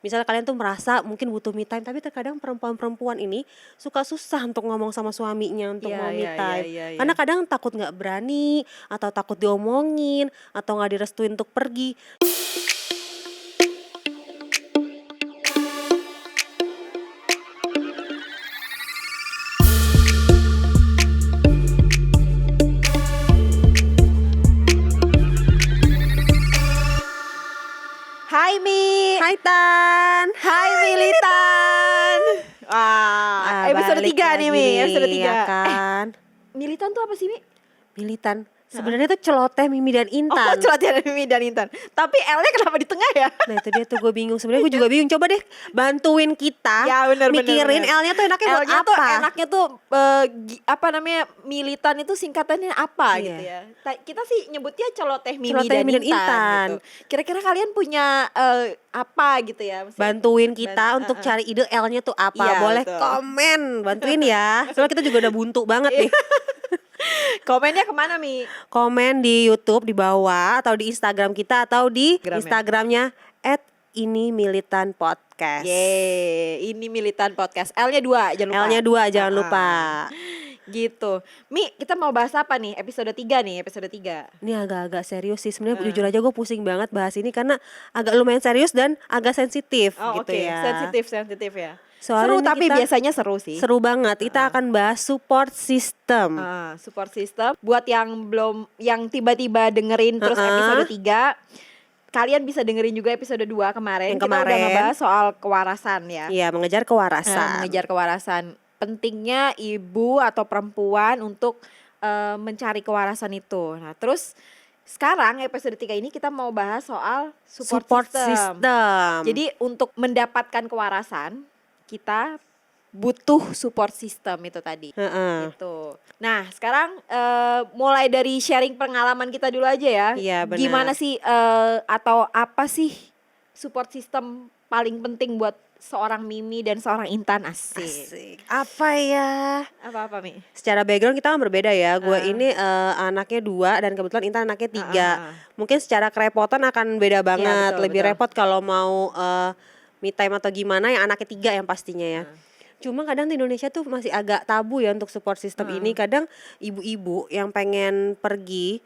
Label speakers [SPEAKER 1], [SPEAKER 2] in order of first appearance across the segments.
[SPEAKER 1] Misalnya kalian tuh merasa mungkin butuh me time, tapi terkadang perempuan-perempuan ini suka susah untuk ngomong sama suaminya untuk mau me time. Karena kadang takut nggak berani, atau takut diomongin, atau nggak direstuin untuk pergi.
[SPEAKER 2] Hai Mi.
[SPEAKER 1] Hai Tan.
[SPEAKER 2] Hai Militan. Wah, episode 3 nih Mi, episode 3.
[SPEAKER 1] Ya kan?
[SPEAKER 2] Militan tuh apa sih Mi?
[SPEAKER 1] Militan. Sebenarnya tuh celoteh Mimi dan Intan.
[SPEAKER 2] Oh, celoteh Mimi dan Intan. Tapi L-nya kenapa di tengah ya?
[SPEAKER 1] Nah itu dia tuh gue bingung. Sebenarnya gue juga bingung. Coba deh bantuin kita
[SPEAKER 2] Ya, bener,
[SPEAKER 1] mikirin
[SPEAKER 2] bener.
[SPEAKER 1] L-nya tuh enaknya buat
[SPEAKER 2] L-nya
[SPEAKER 1] apa?
[SPEAKER 2] tuh enaknya tuh apa namanya, Militan itu singkatannya apa
[SPEAKER 1] Iya.
[SPEAKER 2] gitu ya. Kita sih nyebutnya celoteh Mimi
[SPEAKER 1] Celoteh
[SPEAKER 2] dan
[SPEAKER 1] Mimi dan
[SPEAKER 2] Intan
[SPEAKER 1] Intan.
[SPEAKER 2] gitu. Kira-kira kalian punya apa gitu ya? Maksudnya,
[SPEAKER 1] Bantuin kita untuk cari ide L-nya tuh apa.
[SPEAKER 2] Iya,
[SPEAKER 1] Boleh
[SPEAKER 2] betul.
[SPEAKER 1] komen. Bantuin ya. Soalnya kita juga udah buntu banget nih.
[SPEAKER 2] Komennya kemana Mi?
[SPEAKER 1] Komen di YouTube di bawah, atau di Instagram kita, atau di
[SPEAKER 2] Instagramnya.
[SPEAKER 1] Instagramnya @ini_militan_podcast.
[SPEAKER 2] Yeay, ini Militan Podcast. L-nya 2, jangan lupa.
[SPEAKER 1] L-nya 2 jangan lupa.
[SPEAKER 2] Gitu. Mi, kita mau bahas apa nih? Episode 3 nih, episode 3.
[SPEAKER 1] Ini agak-agak serius sih. Sebenarnya jujur aja gue pusing banget bahas ini karena agak lumayan serius dan agak sensitif gitu
[SPEAKER 2] oke.
[SPEAKER 1] ya.
[SPEAKER 2] Sensitif ya.
[SPEAKER 1] Soalnya
[SPEAKER 2] seru,
[SPEAKER 1] ini
[SPEAKER 2] tapi
[SPEAKER 1] kita
[SPEAKER 2] biasanya seru sih.
[SPEAKER 1] Seru banget. Kita akan bahas support system.
[SPEAKER 2] Support system. Buat yang tiba-tiba dengerin terus episode 3, kalian bisa dengerin juga episode 2 kemarin.
[SPEAKER 1] Yang
[SPEAKER 2] Kita udah
[SPEAKER 1] kemarin.
[SPEAKER 2] ngebahas soal kewarasan ya.
[SPEAKER 1] Iya, mengejar kewarasan.
[SPEAKER 2] Mengejar kewarasan. Pentingnya ibu atau perempuan untuk mencari kewarasan itu. Nah, terus sekarang episode 3 ini kita mau bahas soal support system. Jadi untuk mendapatkan kewarasan, kita butuh support system itu tadi. Gitu. Nah, sekarang mulai dari sharing pengalaman kita dulu aja ya.
[SPEAKER 1] Iya, benar.
[SPEAKER 2] Gimana sih atau apa sih support system paling penting buat seorang Mimi dan seorang Intan? Asik.
[SPEAKER 1] Apa ya?
[SPEAKER 2] Apa Mi?
[SPEAKER 1] Secara background kita kan berbeda ya. Gue ini anaknya 2 dan kebetulan Intan anaknya 3. Mungkin secara kerepotan akan beda banget.
[SPEAKER 2] betul,
[SPEAKER 1] Lebih
[SPEAKER 2] betul.
[SPEAKER 1] repot kalau mau me time atau gimana yang anaknya 3 yang pastinya ya. Cuma kadang di Indonesia tuh masih agak tabu ya untuk support system ini. Kadang ibu-ibu yang pengen pergi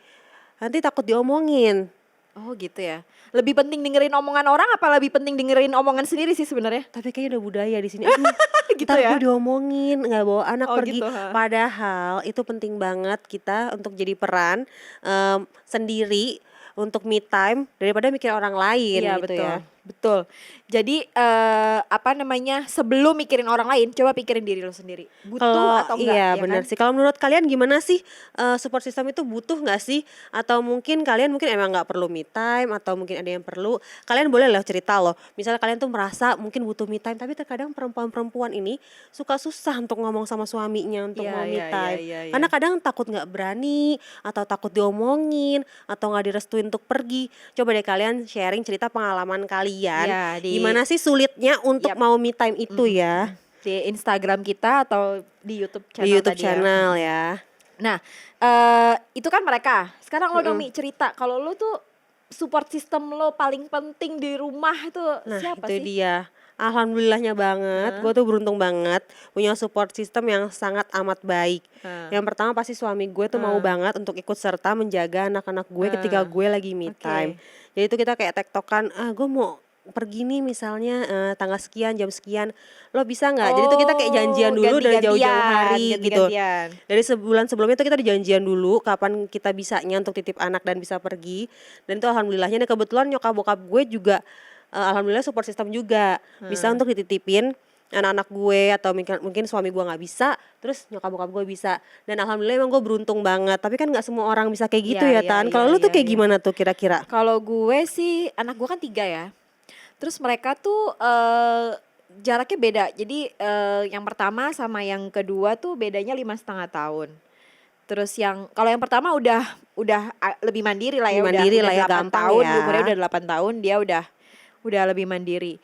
[SPEAKER 1] nanti takut diomongin.
[SPEAKER 2] Oh gitu ya. Lebih penting dengerin omongan orang apa lebih penting dengerin omongan sendiri sih sebenarnya?
[SPEAKER 1] Tapi kayaknya udah budaya di sini. Aduh,
[SPEAKER 2] Gitu
[SPEAKER 1] ntar
[SPEAKER 2] ya?
[SPEAKER 1] gue diomongin nggak bawa anak
[SPEAKER 2] Oh,
[SPEAKER 1] pergi.
[SPEAKER 2] gitu, ha.
[SPEAKER 1] Padahal itu penting banget kita untuk jadi peran sendiri untuk me time daripada mikir orang lain
[SPEAKER 2] Iya,
[SPEAKER 1] gitu
[SPEAKER 2] betul.
[SPEAKER 1] ya.
[SPEAKER 2] Betul. Jadi sebelum mikirin orang lain, coba pikirin diri lo sendiri. Butuh
[SPEAKER 1] Kalau
[SPEAKER 2] atau enggak?
[SPEAKER 1] iya
[SPEAKER 2] ya
[SPEAKER 1] benar
[SPEAKER 2] kan?
[SPEAKER 1] sih. Kalau menurut kalian gimana sih support system itu butuh nggak sih? Atau mungkin kalian emang nggak perlu me time, atau mungkin ada yang perlu? Kalian boleh loh cerita loh. Misalnya kalian tuh merasa mungkin butuh me time, tapi terkadang perempuan-perempuan ini suka susah untuk ngomong sama suaminya untuk
[SPEAKER 2] Iya,
[SPEAKER 1] mau me
[SPEAKER 2] iya,
[SPEAKER 1] time.
[SPEAKER 2] iya, iya.
[SPEAKER 1] Karena kadang takut nggak berani, atau takut diomongin, atau nggak direstuin untuk pergi. Coba deh kalian sharing cerita pengalaman kalian.
[SPEAKER 2] Iya,
[SPEAKER 1] Gimana sih sulitnya untuk
[SPEAKER 2] Yap.
[SPEAKER 1] mau me time itu ya?
[SPEAKER 2] Di Instagram kita atau di YouTube channel
[SPEAKER 1] Di YouTube
[SPEAKER 2] tadi ya.
[SPEAKER 1] channel ya.
[SPEAKER 2] Nah, itu kan mereka. Sekarang lo dong Mi cerita, kalau lo tuh support system lo paling penting di rumah itu
[SPEAKER 1] Nah
[SPEAKER 2] siapa
[SPEAKER 1] itu
[SPEAKER 2] sih?
[SPEAKER 1] dia. Alhamdulillahnya banget, gue tuh beruntung banget punya support system yang sangat amat baik. Yang pertama pasti suami gue tuh mau banget untuk ikut serta menjaga anak-anak gue ketika gue lagi me time. Jadi itu kita kayak tektokan, gue mau pergi nih misalnya tanggal sekian, jam sekian, lo bisa nggak? Jadi tuh kita kayak janjian dulu dari jauh-jauh hari gitu.
[SPEAKER 2] Ganti-gantian.
[SPEAKER 1] Dari sebulan sebelumnya tuh kita dijanjian dulu kapan kita bisanya untuk titip anak dan bisa pergi. Dan itu alhamdulillahnya, kebetulan nyokap bokap gue juga alhamdulillah support system juga, bisa untuk dititipin anak-anak gue, atau mungkin suami gue nggak bisa, terus nyokap bokap gue bisa. Dan alhamdulillah emang gue beruntung banget. Tapi kan nggak semua orang bisa kayak gitu ya
[SPEAKER 2] Iya,
[SPEAKER 1] Tan.
[SPEAKER 2] iya,
[SPEAKER 1] Kalau lu tuh kayak
[SPEAKER 2] iya.
[SPEAKER 1] gimana tuh kira-kira?
[SPEAKER 2] Kalau gue sih, anak gue kan 3 ya. Terus mereka tuh jaraknya beda. Jadi yang pertama sama yang kedua tuh bedanya 5,5 tahun. Terus kalau yang pertama udah lebih mandiri lah ya.
[SPEAKER 1] Lebih mandiri lah ya,
[SPEAKER 2] 8
[SPEAKER 1] gampang
[SPEAKER 2] tahun,
[SPEAKER 1] ya.
[SPEAKER 2] umurnya udah 8 tahun, dia udah lebih mandiri.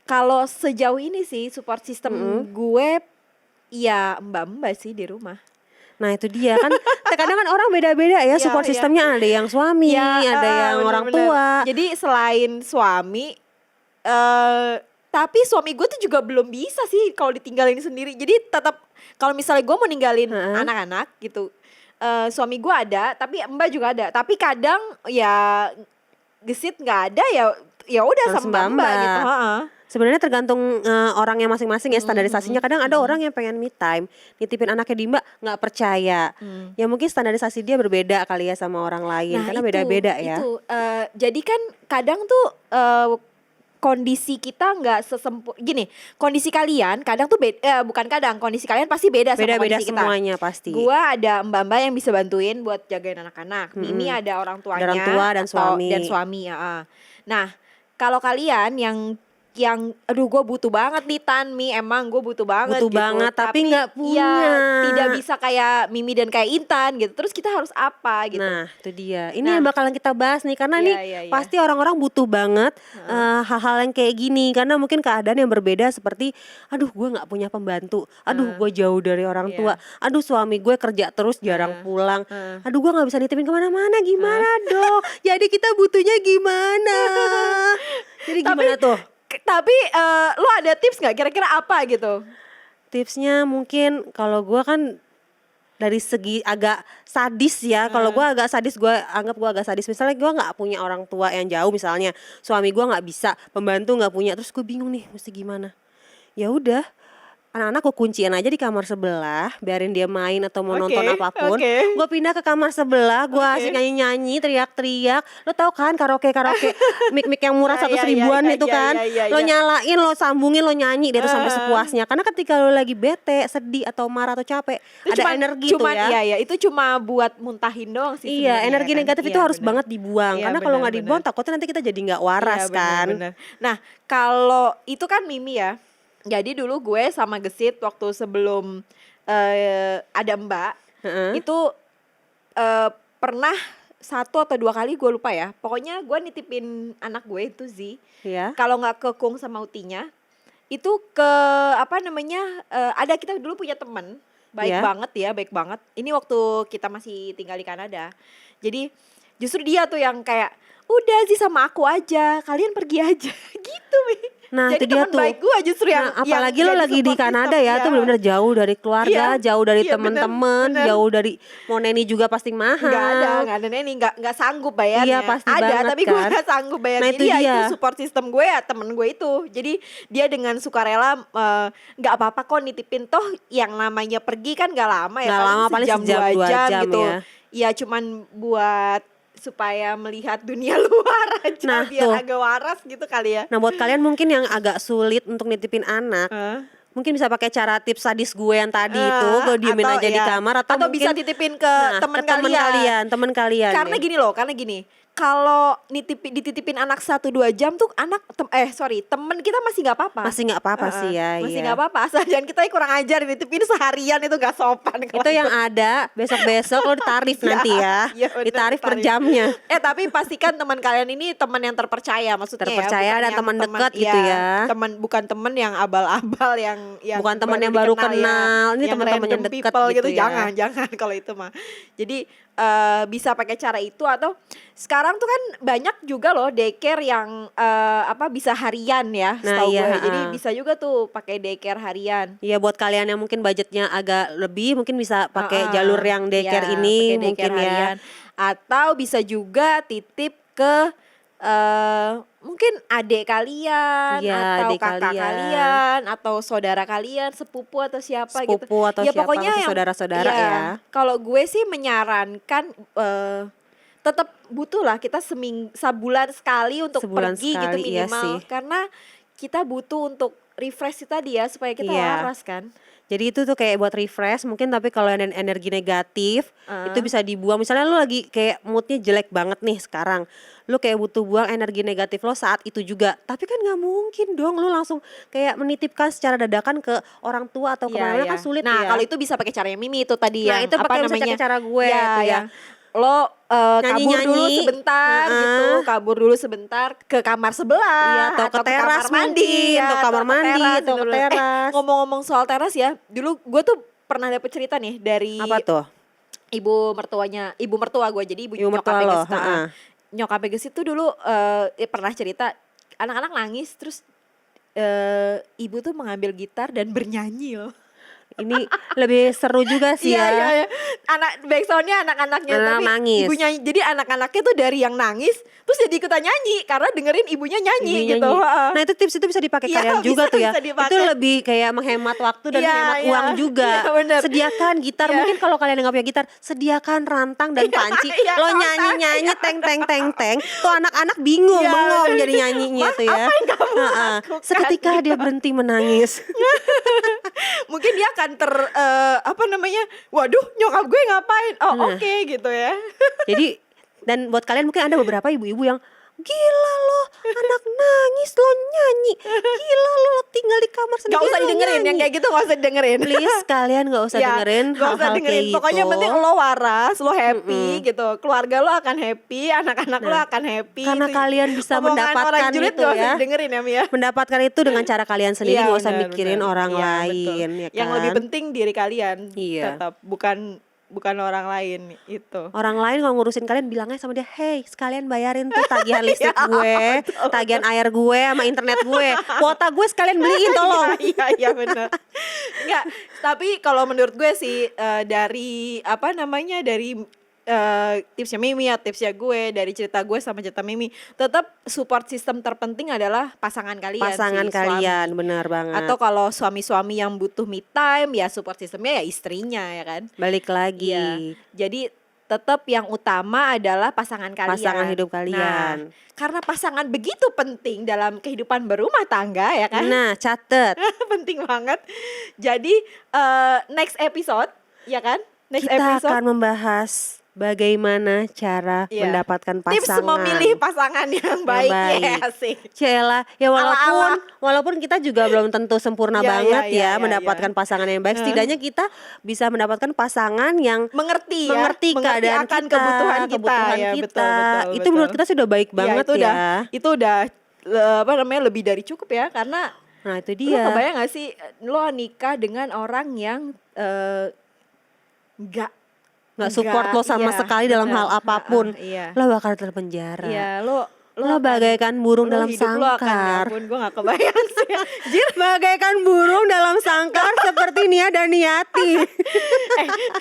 [SPEAKER 2] Kalau sejauh ini sih support system gue ya mbak-mbak sih di rumah.
[SPEAKER 1] Nah itu dia kan, terkadang kan orang beda-beda ya support
[SPEAKER 2] Iya.
[SPEAKER 1] sistemnya. Ada yang suami, ada yang orang
[SPEAKER 2] bener-bener.
[SPEAKER 1] tua.
[SPEAKER 2] Jadi selain suami Tapi suami gue tuh juga belum bisa sih kalau ditinggalin sendiri. Jadi tetap kalau misalnya gue mau ninggalin anak-anak gitu, suami gue ada, tapi Mbak juga ada. Tapi kadang ya gesit nggak ada, ya udah
[SPEAKER 1] Harus
[SPEAKER 2] sama Mbak gitu.
[SPEAKER 1] Sebenarnya tergantung orangnya masing-masing ya standarisasinya. Kadang ada orang yang pengen me time, nitipin anaknya di Mbak, nggak percaya. Ya mungkin standarisasi dia berbeda kali ya sama orang lain, karena beda-beda ya.
[SPEAKER 2] Jadi kan kadang tuh kondisi kita nggak gini, kondisi kalian kadang tuh bukan kadang, kondisi kalian pasti beda sama
[SPEAKER 1] Beda-beda
[SPEAKER 2] kondisi kita.
[SPEAKER 1] semuanya pasti.
[SPEAKER 2] Gua ada mbak-mbak yang bisa bantuin buat jagain anak-anak. Mimi ada orang tuanya,
[SPEAKER 1] Ada orang tua dan suami.
[SPEAKER 2] dan suami ya. Nah, kalau kalian yang aduh gue butuh banget nih Tan, emang gue butuh banget
[SPEAKER 1] Butuh
[SPEAKER 2] gitu,
[SPEAKER 1] banget tapi nggak punya.
[SPEAKER 2] ya tidak bisa kayak Mimi dan kayak Intan gitu. Terus kita harus apa gitu.
[SPEAKER 1] Nah itu dia, ini yang bakalan kita bahas nih. Karena nih pasti orang-orang butuh banget hal-hal yang kayak gini. Karena mungkin keadaan yang berbeda seperti aduh gue gak punya pembantu, aduh gue jauh dari orang tua, aduh suami gue kerja terus jarang pulang, aduh gue gak bisa nitipin kemana-mana, gimana dong. Jadi kita butuhnya gimana. Jadi gimana tuh?
[SPEAKER 2] Tapi lo ada tips gak kira-kira apa gitu?
[SPEAKER 1] Tipsnya mungkin kalau gue kan dari segi agak sadis ya. Kalau gue agak sadis, gue anggap gue agak sadis. Misalnya gue nggak punya orang tua yang jauh, misalnya suami gue nggak bisa, pembantu nggak punya, terus gue bingung nih mesti gimana. Ya udah, anak-anak gue kunciin aja di kamar sebelah, biarin dia main atau mau nonton apapun. Gue pindah ke kamar sebelah, gue asik nyanyi-nyanyi, teriak-teriak. Lo tau kan karaoke mic yang murah 100 ribuan itu kan. Lo nyalain, lo sambungin, lo nyanyi deh tuh sampai sepuasnya. Karena ketika lo lagi bete, sedih atau marah atau capek, itu ada energi tuh ya.
[SPEAKER 2] Iya, itu cuma buat muntahin doang sih.
[SPEAKER 1] Iya, energi negatif itu harus banget dibuang. Karena kalau nggak dibuang takutnya nanti kita jadi nggak waras kan.
[SPEAKER 2] Nah, kalau itu kan Mimi ya. Jadi dulu gue sama Gesit waktu sebelum ada Mbak, itu pernah 1 atau 2 kali gue lupa ya. Pokoknya gue nitipin anak gue itu kalau nggak ke Kung sama Utinya, itu ke ada, kita dulu punya teman baik banget. Ini waktu kita masih tinggal di Kanada. Jadi justru dia tuh yang kayak udah sama aku aja, kalian pergi aja gitu.
[SPEAKER 1] Nah
[SPEAKER 2] jadi
[SPEAKER 1] itu dia tuh
[SPEAKER 2] baik gue justru
[SPEAKER 1] apalagi lo lagi di Kanada ya, itu benar-benar jauh dari keluarga, jauh dari teman-teman, jauh dari mau neni juga pasti mahal.
[SPEAKER 2] Nggak ada neni, nggak sanggup bayarnya.
[SPEAKER 1] Iya pasti
[SPEAKER 2] ada
[SPEAKER 1] banget
[SPEAKER 2] tapi
[SPEAKER 1] kan.
[SPEAKER 2] Gue nggak sanggup bayar.
[SPEAKER 1] Nah,
[SPEAKER 2] jadi itu support system gue ya temen gue itu. Jadi dia dengan sukarela nggak apa-apa kok nitipin, toh yang namanya pergi kan nggak lama ya,
[SPEAKER 1] paling sejam 2 jam
[SPEAKER 2] gitu
[SPEAKER 1] ya.
[SPEAKER 2] Ya cuman buat supaya melihat dunia luar aja,
[SPEAKER 1] nah,
[SPEAKER 2] biar agak waras gitu kali ya.
[SPEAKER 1] Nah buat kalian mungkin yang agak sulit untuk nitipin anak, mungkin bisa pakai cara tips sadis gue yang tadi itu, gue diemin aja di kamar, atau mungkin
[SPEAKER 2] bisa titipin ke teman kalian. Karena gini, kalau dititipin anak 1-2 jam tuh temen kita masih nggak apa-apa.
[SPEAKER 1] Masih nggak apa-apa sih ya.
[SPEAKER 2] Masih nggak apa-apa, asal jangan kita kurang ajar dititipin seharian, itu nggak sopan.
[SPEAKER 1] Itu yang ada besok-besok lo ditarif nanti ya. Ditarif per jamnya.
[SPEAKER 2] Tapi pastikan teman kalian ini teman yang terpercaya, maksudnya
[SPEAKER 1] terpercaya dan teman dekat gitu ya.
[SPEAKER 2] Bukan teman yang abal-abal yang
[SPEAKER 1] bukan teman yang baru kenal. Ini teman-teman yang dekat gitu ya.
[SPEAKER 2] Jangan kalau itu mah. Jadi bisa pakai cara itu, atau sekarang tuh kan banyak juga loh daycare yang bisa harian ya, setahu gue. Jadi bisa juga tuh pakai daycare harian.
[SPEAKER 1] Iya, buat kalian yang mungkin budgetnya agak lebih, mungkin bisa pakai jalur yang daycare ini mungkin harian.
[SPEAKER 2] Atau bisa juga titip ke mungkin adik kalian, atau kakak kalian, atau saudara kalian, sepupu atau siapa gitu.
[SPEAKER 1] Atau
[SPEAKER 2] ya
[SPEAKER 1] siapa,
[SPEAKER 2] pokoknya
[SPEAKER 1] saudara-saudara ya.
[SPEAKER 2] Kalau gue sih menyarankan tetap butuh lah kita sebulan sekali untuk pergi gitu minimal, karena kita butuh untuk refresh tadi ya, supaya kita waras kan.
[SPEAKER 1] Jadi itu tuh kayak buat refresh mungkin, tapi kalau energi negatif itu bisa dibuang. Misalnya lu lagi kayak moodnya jelek banget nih sekarang, lu kayak butuh buang energi negatif lo saat itu juga. Tapi kan nggak mungkin dong lu langsung kayak menitipkan secara dadakan ke orang tua atau kemana-mana, kan sulit ya.
[SPEAKER 2] Nah kalau itu bisa pakai cara Mimi itu tadi ya.
[SPEAKER 1] Itu pakai cara gue tuh ya.
[SPEAKER 2] Lo kabur dulu sebentar gitu, kabur dulu sebentar ke kamar sebelah,
[SPEAKER 1] atau ke teras mandi, atau kamar mandi, atau ke teras.
[SPEAKER 2] Ngomong-ngomong soal teras ya, dulu gue tuh pernah dapet cerita nih dari
[SPEAKER 1] apa tuh?
[SPEAKER 2] Ibu mertua gue, jadi ibu nyokapnya Gesit. Nyokapnya Gesit tuh dulu pernah cerita, anak-anak nangis terus ibu tuh mengambil gitar dan bernyanyi loh.
[SPEAKER 1] Ini lebih seru juga sih
[SPEAKER 2] Iya,
[SPEAKER 1] ya.
[SPEAKER 2] iya, iya. Backsoundnya anak-anaknya,
[SPEAKER 1] Anak
[SPEAKER 2] tapi
[SPEAKER 1] nangis.
[SPEAKER 2] ibu nyanyi. Jadi anak-anaknya tuh dari yang nangis terus jadi ikutan nyanyi karena dengerin ibunya nyanyi
[SPEAKER 1] Ibunya
[SPEAKER 2] gitu.
[SPEAKER 1] nyanyi. Nah itu bisa dipakai
[SPEAKER 2] Iya,
[SPEAKER 1] kalian juga
[SPEAKER 2] bisa-
[SPEAKER 1] tuh ya.
[SPEAKER 2] bisa dipakai.
[SPEAKER 1] Itu lebih kayak menghemat waktu dan
[SPEAKER 2] Iya,
[SPEAKER 1] menghemat
[SPEAKER 2] iya.
[SPEAKER 1] uang juga.
[SPEAKER 2] Iya, bener.
[SPEAKER 1] Sediakan gitar.
[SPEAKER 2] Iya.
[SPEAKER 1] Mungkin kalau kalian nggak punya gitar, sediakan rantang dan panci.
[SPEAKER 2] iya,
[SPEAKER 1] Lo
[SPEAKER 2] kontak.
[SPEAKER 1] nyanyi-nyanyi teng teng teng teng. Tuh anak-anak bingung,
[SPEAKER 2] Iya,
[SPEAKER 1] bengong
[SPEAKER 2] bener.
[SPEAKER 1] jadi nyanyinya
[SPEAKER 2] Mas,
[SPEAKER 1] tuh ya.
[SPEAKER 2] apa yang kamu
[SPEAKER 1] Heeh.
[SPEAKER 2] lakukan?
[SPEAKER 1] Seketika dia berhenti menangis.
[SPEAKER 2] Mungkin dia akan waduh nyokap gue ngapain? Oh
[SPEAKER 1] Nah.
[SPEAKER 2] oke gitu ya.
[SPEAKER 1] Jadi dan buat kalian mungkin ada beberapa ibu-ibu yang gila lo, anak nangis lo nyanyi, gila lo tinggal di kamar sendiri.
[SPEAKER 2] Gak usah
[SPEAKER 1] lo
[SPEAKER 2] didengerin,
[SPEAKER 1] nyanyi.
[SPEAKER 2] yang kayak gitu gak usah didengerin.
[SPEAKER 1] Please kalian gak usah
[SPEAKER 2] Ya,
[SPEAKER 1] dengerin
[SPEAKER 2] gak usah
[SPEAKER 1] hal-hal
[SPEAKER 2] dengerin.
[SPEAKER 1] kayak gitu.
[SPEAKER 2] Pokoknya penting lo waras, lo happy gitu. Keluarga lo akan happy, anak-anak lo akan happy.
[SPEAKER 1] karena
[SPEAKER 2] Itu
[SPEAKER 1] kalian bisa
[SPEAKER 2] omongan
[SPEAKER 1] mendapatkan
[SPEAKER 2] orang julid
[SPEAKER 1] itu
[SPEAKER 2] gak usah
[SPEAKER 1] ya.
[SPEAKER 2] dengerin ya Mia.
[SPEAKER 1] Mendapatkan itu dengan cara kalian sendiri,
[SPEAKER 2] Iya,
[SPEAKER 1] gak usah
[SPEAKER 2] benar,
[SPEAKER 1] mikirin
[SPEAKER 2] benar.
[SPEAKER 1] orang
[SPEAKER 2] Iya,
[SPEAKER 1] lain
[SPEAKER 2] betul.
[SPEAKER 1] ya kan.
[SPEAKER 2] Yang lebih penting diri kalian.
[SPEAKER 1] Iya.
[SPEAKER 2] Tetap bukan orang lain itu.
[SPEAKER 1] Orang lain kalau ngurusin kalian bilangnya sama dia, hey sekalian bayarin tuh tagihan listrik
[SPEAKER 2] Iya,
[SPEAKER 1] gue, tagihan air gue sama internet gue, kuota gue sekalian beliin tolong.
[SPEAKER 2] Iya benar. Enggak, tapi kalau menurut gue sih dari tipsnya Mimi ya, tipsnya gue, dari cerita gue sama cerita Mimi, tetap support system terpenting adalah pasangan kalian
[SPEAKER 1] Pasangan
[SPEAKER 2] sih,
[SPEAKER 1] kalian,
[SPEAKER 2] suami.
[SPEAKER 1] benar banget.
[SPEAKER 2] Atau kalau suami-suami yang butuh me time, ya support systemnya ya istrinya ya kan.
[SPEAKER 1] Balik lagi.
[SPEAKER 2] Iya. Jadi tetap yang utama adalah pasangan kalian.
[SPEAKER 1] Pasangan hidup kalian.
[SPEAKER 2] Nah, karena pasangan begitu penting dalam kehidupan berumah tangga ya kan.
[SPEAKER 1] Nah, catet.
[SPEAKER 2] Penting banget. Jadi next episode ya kan? Next
[SPEAKER 1] Kita
[SPEAKER 2] episode
[SPEAKER 1] akan membahas bagaimana cara
[SPEAKER 2] Iya.
[SPEAKER 1] mendapatkan
[SPEAKER 2] tips
[SPEAKER 1] pasangan
[SPEAKER 2] memilih pasangan yang baik.
[SPEAKER 1] baik.
[SPEAKER 2] Ya, asik.
[SPEAKER 1] Cela, ya
[SPEAKER 2] Ala-ala.
[SPEAKER 1] walaupun kita juga belum tentu sempurna
[SPEAKER 2] Iya,
[SPEAKER 1] banget
[SPEAKER 2] iya, iya,
[SPEAKER 1] mendapatkan pasangan yang baik. Setidaknya kita bisa mendapatkan pasangan yang
[SPEAKER 2] Mengerti
[SPEAKER 1] keadaan
[SPEAKER 2] akan
[SPEAKER 1] kita,
[SPEAKER 2] kebutuhan kita. Ya,
[SPEAKER 1] kita.
[SPEAKER 2] betul,
[SPEAKER 1] Itu menurut kita sudah baik banget
[SPEAKER 2] itu
[SPEAKER 1] ya.
[SPEAKER 2] Itu udah lebih dari cukup ya, karena
[SPEAKER 1] Nah itu
[SPEAKER 2] lo
[SPEAKER 1] dia.
[SPEAKER 2] kebayang gak sih lo nikah dengan orang yang
[SPEAKER 1] Nggak support lo sama sekali dalam hal apapun.
[SPEAKER 2] Iya.
[SPEAKER 1] Lo bakal terpenjara.
[SPEAKER 2] Iya, lo
[SPEAKER 1] Lo bagaikan burung dalam
[SPEAKER 2] hidup lo akan, ya
[SPEAKER 1] sangkar.
[SPEAKER 2] ampun, gue gak kebayang sih. Jir,
[SPEAKER 1] Bagaikan burung dalam sangkar seperti Nia dan Niati.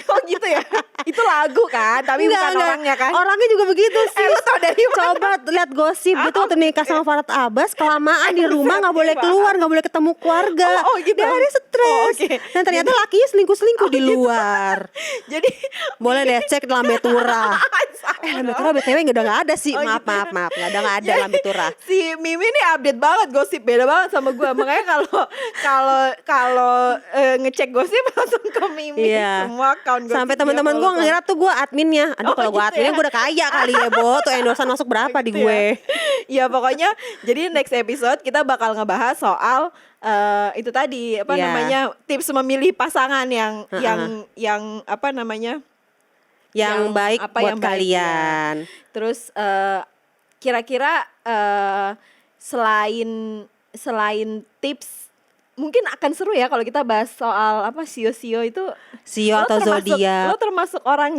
[SPEAKER 2] kok gitu ya? Itu lagu kan, tapi bukan orangnya kan?
[SPEAKER 1] Orangnya juga begitu sih.
[SPEAKER 2] Lo tau dari mana?
[SPEAKER 1] Coba lihat gosip gitu waktu nikah sama Farhad Abbas, kelamaan di rumah nggak boleh keluar, nggak boleh ketemu keluarga.
[SPEAKER 2] Oh, gitu.
[SPEAKER 1] Dia ada stres.
[SPEAKER 2] Oh, oke.
[SPEAKER 1] Dan ternyata lakinya selingkuh di luar.
[SPEAKER 2] Jadi
[SPEAKER 1] Boleh deh cek Lambe Tura. Lambe Tura BTW udah nggak ada sih.
[SPEAKER 2] Oh,
[SPEAKER 1] Maaf,
[SPEAKER 2] gitu.
[SPEAKER 1] maaf. Nggak ada Lambe Tura.
[SPEAKER 2] si Mimi nih update banget gosip, beda banget sama gue. Makanya kalau ngecek gosip langsung ke Mimi.
[SPEAKER 1] Iya.
[SPEAKER 2] Semua account gosip
[SPEAKER 1] Sampai
[SPEAKER 2] dia
[SPEAKER 1] teman-teman gue
[SPEAKER 2] follow.
[SPEAKER 1] ngira tuh gue adminnya. Aduh
[SPEAKER 2] Oh,
[SPEAKER 1] kalau gue
[SPEAKER 2] gitu
[SPEAKER 1] adminnya
[SPEAKER 2] ya?
[SPEAKER 1] gue udah kaya kali ya, Bo. Tuh endorsean masuk berapa di
[SPEAKER 2] Gitu
[SPEAKER 1] gue.
[SPEAKER 2] ya. Ya pokoknya jadi next episode kita bakal ngebahas soal itu tadi
[SPEAKER 1] Iya.
[SPEAKER 2] namanya tips memilih pasangan yang
[SPEAKER 1] Heeh.
[SPEAKER 2] yang apa namanya
[SPEAKER 1] Yang baik
[SPEAKER 2] apa
[SPEAKER 1] buat
[SPEAKER 2] yang baik,
[SPEAKER 1] kalian.
[SPEAKER 2] ya. Terus kira-kira selain tips, mungkin akan seru ya kalau kita bahas soal apa sio-sio itu.
[SPEAKER 1] Sio
[SPEAKER 2] Lo
[SPEAKER 1] atau
[SPEAKER 2] termasuk-
[SPEAKER 1] zodiak.
[SPEAKER 2] Lo termasuk orang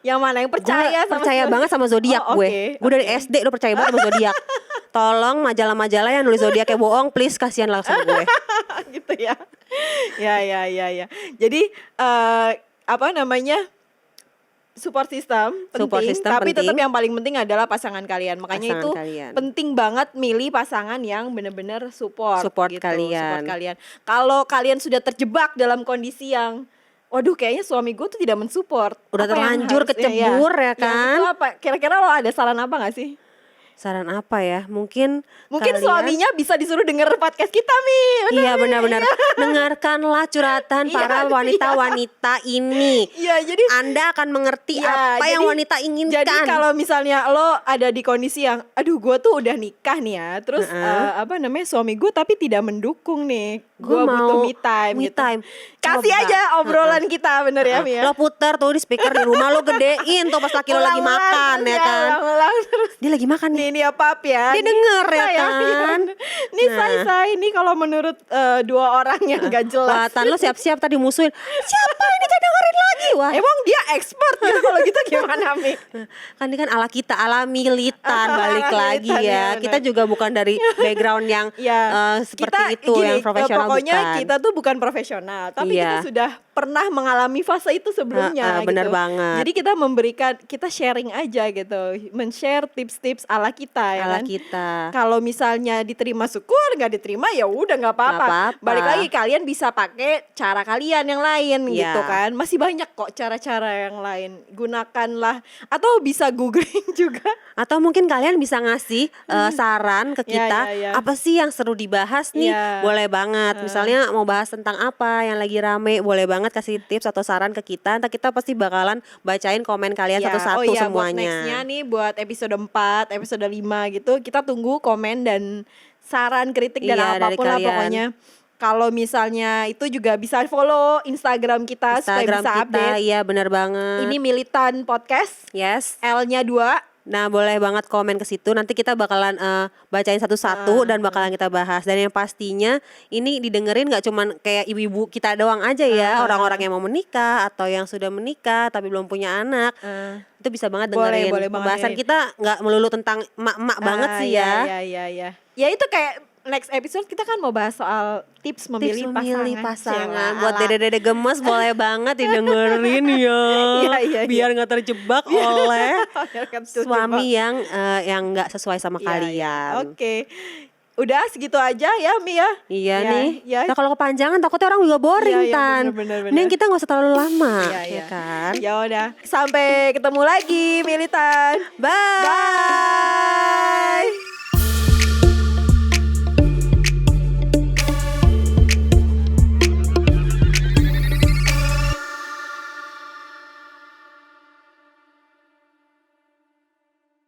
[SPEAKER 2] yang mana yang percaya
[SPEAKER 1] Gue percaya
[SPEAKER 2] sama
[SPEAKER 1] banget sama zodiak
[SPEAKER 2] Oh,
[SPEAKER 1] gue.
[SPEAKER 2] oke,
[SPEAKER 1] Gue dari SD udah percaya banget sama zodiak. Tolong majalah-majalah yang nulis zodiaknya bohong, please kasihan lah sama gue.
[SPEAKER 2] gitu ya. Ya. Jadi apa namanya? Support system
[SPEAKER 1] Support
[SPEAKER 2] penting,
[SPEAKER 1] system
[SPEAKER 2] tapi
[SPEAKER 1] penting.
[SPEAKER 2] tetap yang paling penting adalah pasangan kalian. Makanya
[SPEAKER 1] Pasangan
[SPEAKER 2] itu
[SPEAKER 1] kalian.
[SPEAKER 2] penting banget milih pasangan yang benar-benar support gitu,
[SPEAKER 1] kalian.
[SPEAKER 2] support kalian. Kalau kalian sudah terjebak dalam kondisi yang waduh kayaknya suami gue tuh tidak mensupport,
[SPEAKER 1] Udah
[SPEAKER 2] apa yang
[SPEAKER 1] terlanjur
[SPEAKER 2] harus-
[SPEAKER 1] kecebur ya kan?
[SPEAKER 2] Itu apa? Kira-kira lo ada saran apa gak sih?
[SPEAKER 1] Saran apa ya? Mungkin kalian-
[SPEAKER 2] Suaminya bisa disuruh denger podcast kita, Mi. Bener,
[SPEAKER 1] Iya
[SPEAKER 2] Mi.
[SPEAKER 1] benar-benar. Dengarkanlah curhatan
[SPEAKER 2] Iya,
[SPEAKER 1] para wanita-wanita ini.
[SPEAKER 2] Iya, jadi
[SPEAKER 1] Anda akan mengerti
[SPEAKER 2] Iya,
[SPEAKER 1] apa yang
[SPEAKER 2] jadi-
[SPEAKER 1] wanita inginkan.
[SPEAKER 2] Jadi kalau misalnya lo ada di kondisi yang aduh gue tuh udah nikah nih ya, terus apa namanya suami gue tapi tidak mendukung nih, gue
[SPEAKER 1] Gua
[SPEAKER 2] butuh
[SPEAKER 1] mau
[SPEAKER 2] me time,
[SPEAKER 1] me
[SPEAKER 2] gitu.
[SPEAKER 1] time.
[SPEAKER 2] Kasih
[SPEAKER 1] Coba.
[SPEAKER 2] aja obrolan kita, bener ya Mi ya.
[SPEAKER 1] Lo puter tuh di speaker di rumah, lo gedein tuh pas laki lo lagi
[SPEAKER 2] Ulang-ulang
[SPEAKER 1] makan
[SPEAKER 2] terus
[SPEAKER 1] ya kan.
[SPEAKER 2] ulang-ulang terus.
[SPEAKER 1] Dia lagi makan nih.
[SPEAKER 2] Ini apa ya?
[SPEAKER 1] Dia denger ya
[SPEAKER 2] Saya,
[SPEAKER 1] kan?
[SPEAKER 2] Nih
[SPEAKER 1] Nah.
[SPEAKER 2] saya ini kalau menurut dua orang yang gak jelas.
[SPEAKER 1] Watan lo siap-siap tadi musuhin. Siapa ini gak dengerin lagi? Wah.
[SPEAKER 2] Emang dia expert gitu kalau gitu gimana, Mi?
[SPEAKER 1] Kan ini kan ala kita, ala militan balik lagi
[SPEAKER 2] Militan,
[SPEAKER 1] ya.
[SPEAKER 2] ya
[SPEAKER 1] Kita
[SPEAKER 2] benar.
[SPEAKER 1] juga bukan dari background yang
[SPEAKER 2] Ya,
[SPEAKER 1] seperti
[SPEAKER 2] kita
[SPEAKER 1] itu
[SPEAKER 2] gini,
[SPEAKER 1] yang profesional
[SPEAKER 2] pokoknya
[SPEAKER 1] bukan.
[SPEAKER 2] kita tuh bukan profesional, tapi kita
[SPEAKER 1] Iya.
[SPEAKER 2] sudah pernah mengalami fase itu sebelumnya
[SPEAKER 1] Bener
[SPEAKER 2] gitu.
[SPEAKER 1] banget.
[SPEAKER 2] Jadi kita sharing aja gitu, men-share tips-tips ala kita ya
[SPEAKER 1] Ala
[SPEAKER 2] kan.
[SPEAKER 1] kita.
[SPEAKER 2] Kalau misalnya diterima syukur, nggak diterima ya udah nggak apa-apa.
[SPEAKER 1] Nggak apa-apa.
[SPEAKER 2] Balik lagi kalian bisa pakai cara kalian yang lain
[SPEAKER 1] Iya.
[SPEAKER 2] gitu kan. Masih banyak kok cara-cara yang lain. Gunakanlah atau bisa googling juga.
[SPEAKER 1] Atau mungkin kalian bisa ngasih saran ke
[SPEAKER 2] Ya,
[SPEAKER 1] kita,
[SPEAKER 2] ya, ya.
[SPEAKER 1] apa sih yang seru dibahas nih?
[SPEAKER 2] Iya.
[SPEAKER 1] Boleh banget. Misalnya mau bahas tentang apa yang lagi rame, boleh banget kasih tips atau saran ke kita. Ntar kita pasti bakalan bacain komen kalian
[SPEAKER 2] Ya,
[SPEAKER 1] satu-satu
[SPEAKER 2] buat
[SPEAKER 1] semuanya.
[SPEAKER 2] nextnya nih buat episode 4, episode 5 gitu, kita tunggu komen dan saran, kritik dan
[SPEAKER 1] Iya, dari
[SPEAKER 2] apapun lah
[SPEAKER 1] kalian.
[SPEAKER 2] pokoknya. Kalau misalnya itu juga bisa follow Instagram kita supaya
[SPEAKER 1] Instagram
[SPEAKER 2] bisa
[SPEAKER 1] kita,
[SPEAKER 2] update.
[SPEAKER 1] iya bener banget.
[SPEAKER 2] Ini Militan Podcast,
[SPEAKER 1] Yes.
[SPEAKER 2] L-nya 2.
[SPEAKER 1] Nah, boleh banget komen ke situ. Nanti kita bakalan bacain satu-satu dan bakalan kita bahas. Dan yang pastinya ini didengerin nggak cuman kayak ibu-ibu kita doang aja ya, orang-orang yang mau menikah atau yang sudah menikah tapi belum punya anak. Itu bisa banget dengerin.
[SPEAKER 2] Boleh banget
[SPEAKER 1] Pembahasan
[SPEAKER 2] dengerin.
[SPEAKER 1] kita nggak melulu tentang emak-emak banget sih ya.
[SPEAKER 2] Ya. Ya itu kayak next episode kita kan mau bahas soal tips memilih
[SPEAKER 1] Tips memilih pasangan.
[SPEAKER 2] Cila,
[SPEAKER 1] Buat
[SPEAKER 2] ala.
[SPEAKER 1] dede-dede gemes boleh banget didengerin ya.
[SPEAKER 2] Iya.
[SPEAKER 1] Biar nggak terjebak oleh
[SPEAKER 2] Kan
[SPEAKER 1] suami yang nggak sesuai sama
[SPEAKER 2] Iya,
[SPEAKER 1] kalian.
[SPEAKER 2] Oke. Udah segitu aja ya, Mi ya.
[SPEAKER 1] Iya
[SPEAKER 2] Ya,
[SPEAKER 1] nih.
[SPEAKER 2] ya.
[SPEAKER 1] Nah, kalau kepanjangan takutnya orang juga boring
[SPEAKER 2] Iya,
[SPEAKER 1] Tan.
[SPEAKER 2] bener.
[SPEAKER 1] Mending kita nggak usah terlalu lama,
[SPEAKER 2] Iya,
[SPEAKER 1] ya kan?
[SPEAKER 2] Ya udah. Sampai ketemu lagi, Militan.
[SPEAKER 1] Bye.
[SPEAKER 2] Bye.